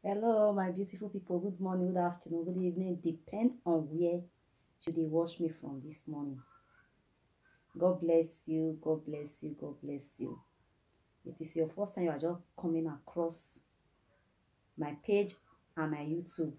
Hello, my beautiful people. Good morning, good afternoon, good evening. Depend on where you watch me from this morning. God bless you. God bless you. God bless you. It is your first time you are just coming across my page and my YouTube.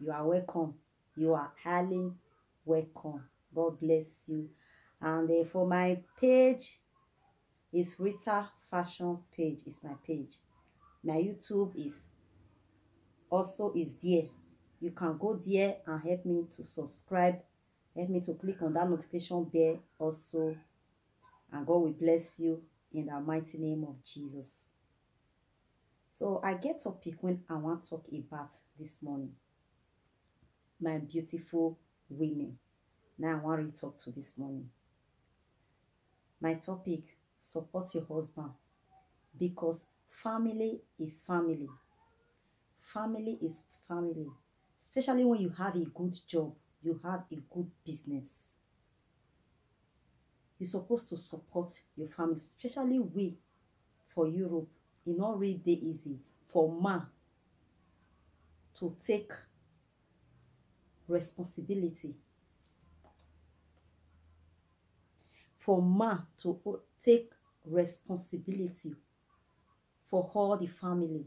You are welcome. You are highly welcome. God bless you. And for my page is Rita Fashion page. Is my page. My YouTube is there. You can go there and help me to subscribe, help me to click on that notification bell also, and God will bless you in the mighty name of Jesus. So I get topic when I want to talk about this morning, my beautiful women. Now I want to talk to this morning. My topic: support your husband, because family is family. Family is family. Especially when you have a good job, you have a good business. You're supposed to support your family, especially we for Europe. It's not really easy for man to take responsibility. For man to take responsibility for all the family.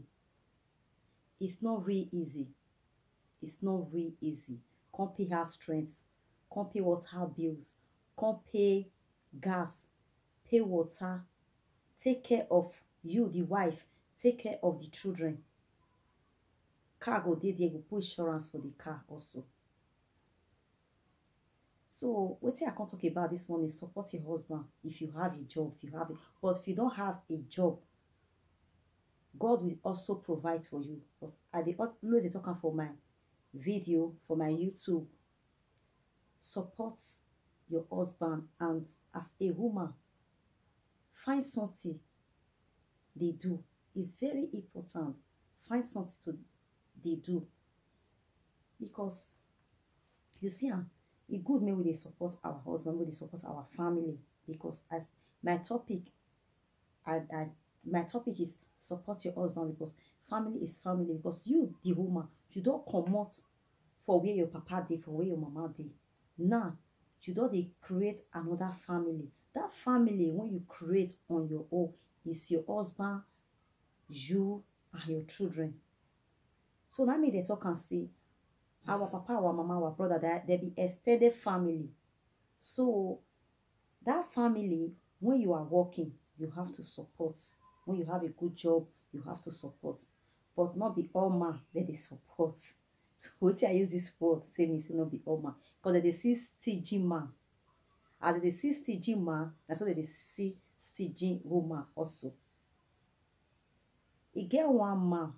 It's not really easy. It's not really easy. Can't pay house rent, can't pay water bills, can't pay gas, pay water, take care of you, the wife, take care of the children. Car go dey there, go put insurance for the car also. So wetin I can talk about this one is support your husband if you have a job, if you have it. But if you don't have a job, God will also provide for you. But I dey always talking for my video, for my YouTube. Support your husband, and as a woman, find something they do. It's very important. Find something to they do, because you see, it good me when they support our husband, when they support our family. Because as my topic, my topic is support your husband, because family is family. Because you, the woman, you don't come out for where your papa did, for where your mama did. Now you don't they create another family. That family, when you create on your own, is your husband, you, and your children. So that means they talk and say our papa, our mama, our brother, they be extended family. So that family, when you are working, you have to support. When you have a good job, you have to support. But not be all man that they support. So what I use this word to say me say not be all man. Because they see stingy man. And they see stingy man, that's why they see stingy woman also. He get one man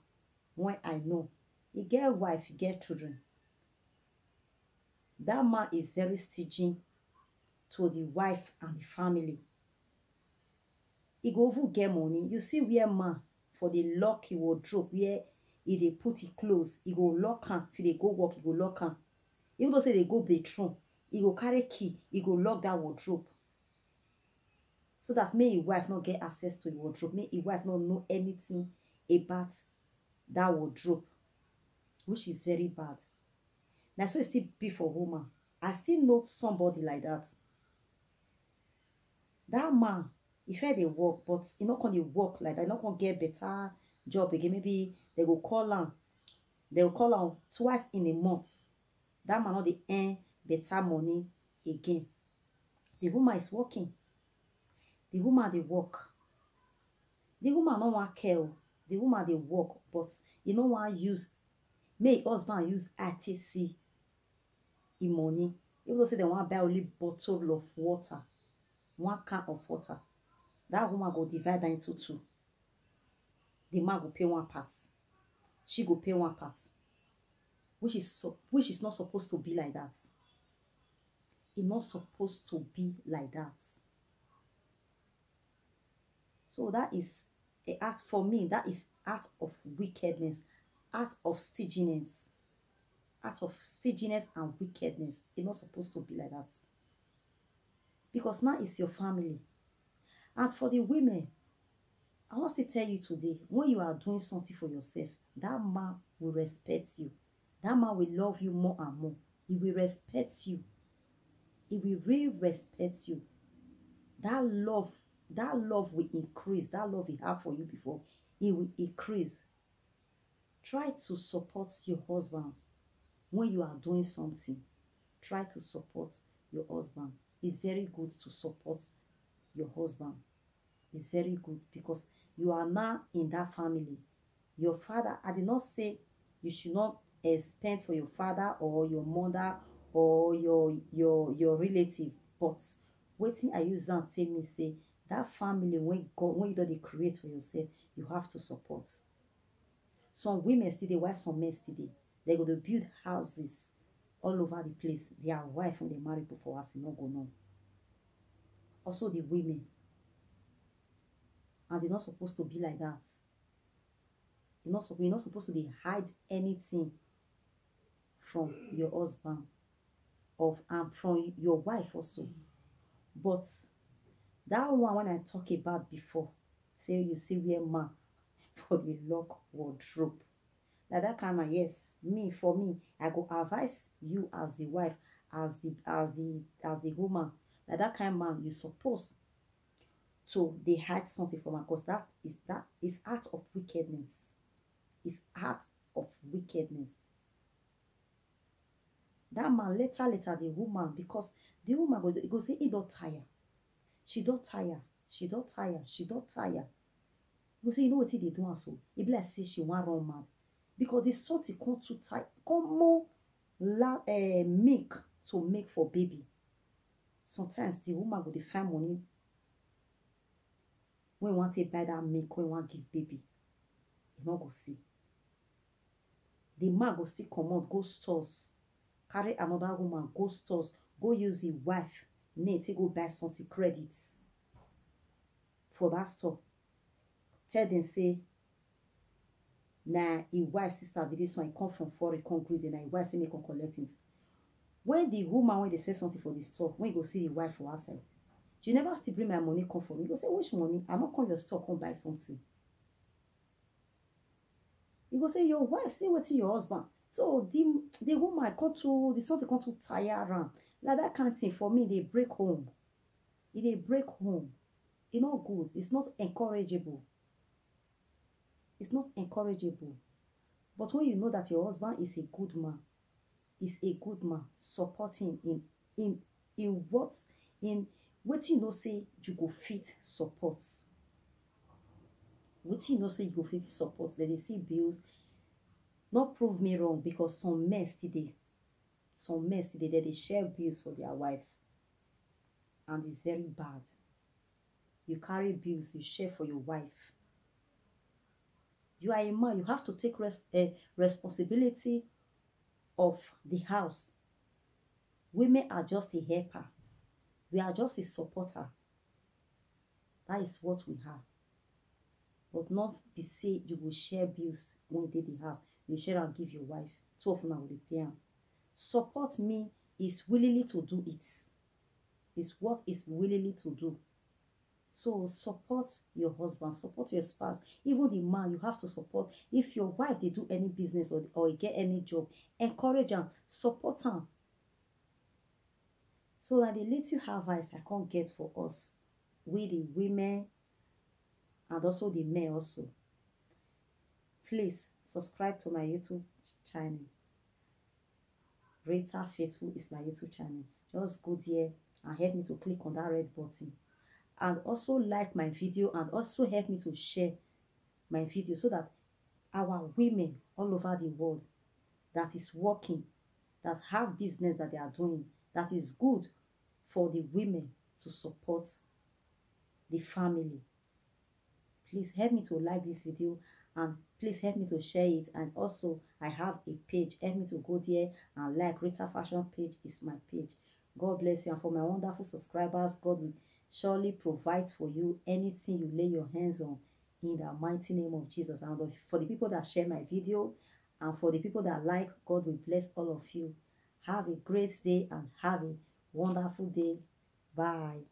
when I know. He get a wife, he get children. That man is very stingy to the wife and the family. He go over get money. You see where man for the lock he will drop, where if they put it close, he go lock him. If they go work, he go lock him. Even though say they go bedroom, he go carry key, he go lock that wardrobe. So that may his wife not get access to the wardrobe. May his wife not know anything about that wardrobe, which is very bad. That's why it still be for woman. I still know somebody like that. That man, if they work, but he not gonna work like that, not gonna get better job again. Maybe they will call him. They will call him twice in a month. That man not they earn better money again. The woman is working. The woman they work. The woman no want care. The woman they work, but you no want use. May husband use RTC in money. Even though say they want buy only bottle of water, one can of water, that woman go divide that into two. The man go pay one part, she go pay one part, which is not supposed to be like that. It's not supposed to be like that. So that is a act for me. That is act of wickedness, act of stinginess, act of stinginess and wickedness. It's not supposed to be like that. Because now it's your family. And for the women, I want to tell you today, when you are doing something for yourself, that man will respect you. That man will love you more and more. He will respect you. He will really respect you. That love, that love will increase. That love he have for you before, it will increase. Try to support your husband when you are doing something. Try to support your husband. It's very good to support your husband. It's very good because you are now in that family. Your father, I did not say you should not spend for your father or your mother or your relative, but wetin I use am tell me say that family when God, when you don dey create for yourself, you have to support. Some women still dey, while some men still dey. They go to build houses all over the place. Their wife when they marry before us, no go know. Also the women, and they're not supposed to be like that. You're not supposed to dey hide anything from your husband of from your wife also. But that one when I talk about before, say you see where man for the lock wardrobe. Like that kind of, yes, me, for me, I go advise you as the wife, as the woman. Like that kind of man, you supposed to they hide something from her, because that is act of wickedness. It's act of wickedness. That man later the woman, because the woman go say he don't tire. She don't tire. She don't tire. She don't tire. You say, you know what they do and so. It be like say she want run mad. Because the something come too tight. Come more milk to make for baby. Sometimes the woman go dey find money when you want to buy that milk, when you want give baby. You not go see. The man go still come out, go stores, carry another woman, go stores, go use the wife name to go buy something credits for that store. Tell them say, nah, his wife sister be this one, he come from foreign, come greet them, his wife say make him collect things. When the woman, when they say something for the store, when you go see the wife for outside, you never still bring my money, come for me. You go say, which money? I not come your store, come buy something. You go say, your wife, say what to your husband. So the woman come to, the something come to tire around. Like that kind of thing, for me, they break home. If they break home, it's not good. It's not encourageable. It's not encourageable. But when you know that your husband is a good man, support him in what you know say you go fit support. What you know say you go fit support. Then they see bills. Not prove me wrong, because some men today, they share bills for their wife, and it's very bad. You carry bills, you share for your wife. You are a man, you have to take responsibility of the house. Women are just a helper. We are just a supporter. That is what we have. But not be say you will share bills when you did the house. You share and give your wife. Two of them will pay am. Support me is willingly to do it. Is what is willingly to do. So support your husband, support your spouse. Even the man, you have to support. If your wife they do any business or get any job, encourage them, support them. So that the little advice I can't get for us, we the women and also the men also. Please subscribe to my YouTube channel. Rita Faithful is my YouTube channel. Just go there and help me to click on that red button. And also like my video, and also help me to share my video, so that our women all over the world that is working, that have business that they are doing, that is good for the women to support the family. Please help me to like this video, and please help me to share it. And also I have a page. Help me to go there and like. Rita Fashion page is my page. God bless you. And for my wonderful subscribers, God will surely provide for you anything you lay your hands on, in the mighty name of Jesus. And for the people that share my video, and for the people that like, God will bless all of you. Have a great day and have a wonderful day. Bye.